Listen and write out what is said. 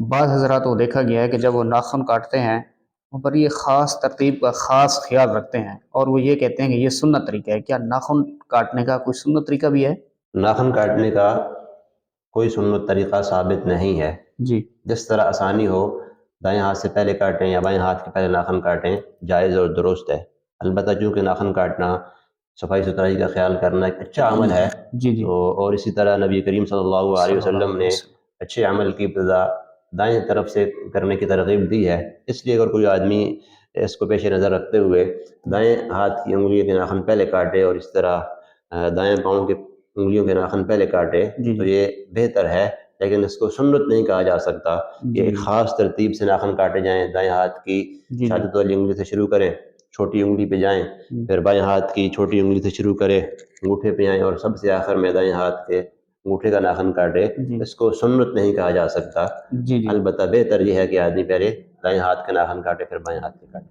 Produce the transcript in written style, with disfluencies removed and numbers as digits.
بعض حضرات کو دیکھا گیا ہے کہ جب وہ ناخن کاٹتے ہیں وہاں پر یہ خاص ترتیب کا خاص خیال رکھتے ہیں، اور وہ یہ کہتے ہیں کہ یہ سنت طریقہ ہے۔ کیا ناخن کاٹنے کا کوئی سنت طریقہ بھی ہے؟ ناخن کاٹنے کا کوئی سنت طریقہ ثابت نہیں ہے۔ جی جس طرح آسانی ہو، دائیں ہاتھ سے پہلے کاٹیں یا بائیں ہاتھ کے پہلے ناخن کاٹیں، جائز اور درست ہے۔ البتہ چونکہ ناخن کاٹنا صفائی ستھرائی کا خیال کرنا ایک اچھا عمل ہے، جی جی تو اور اسی طرح نبی کریم صلی اللہ علیہ صلی اللہ وسلم علیہ نے وسلم۔ اچھے عمل کی ابتدا دائیں طرف سے کرنے کی ترغیب دی ہے۔ اس لیے اگر کوئی آدمی اس کو پیش نظر رکھتے ہوئے دائیں ہاتھ کی انگلیوں کے ناخن پہلے کاٹے اور اس طرح دائیں پاؤں کے انگلیوں کے ناخن پہلے کاٹے جی تو جی یہ بہتر ہے، لیکن اس کو سنت نہیں کہا جا سکتا کہ جی ایک خاص ترتیب سے ناخن کاٹے جائیں۔ دائیں ہاتھ کی جی شہادت والی انگلی سے شروع کریں، چھوٹی انگلی پہ جائیں، جی پھر بائیں ہاتھ کی چھوٹی انگلی سے شروع کریں، انگوٹھے پہ آئیں اور سب سے آخر میں دائیں ہاتھ کے انگوٹھے کا ناخن کاٹے۔ جی اس کو سنت نہیں کہا جا سکتا۔ جی جی البتہ بہتر یہ ہے کہ آدمی پہلے دائیں ہاتھ کا ناخن کاٹے پھر بائیں ہاتھ کے کاٹے۔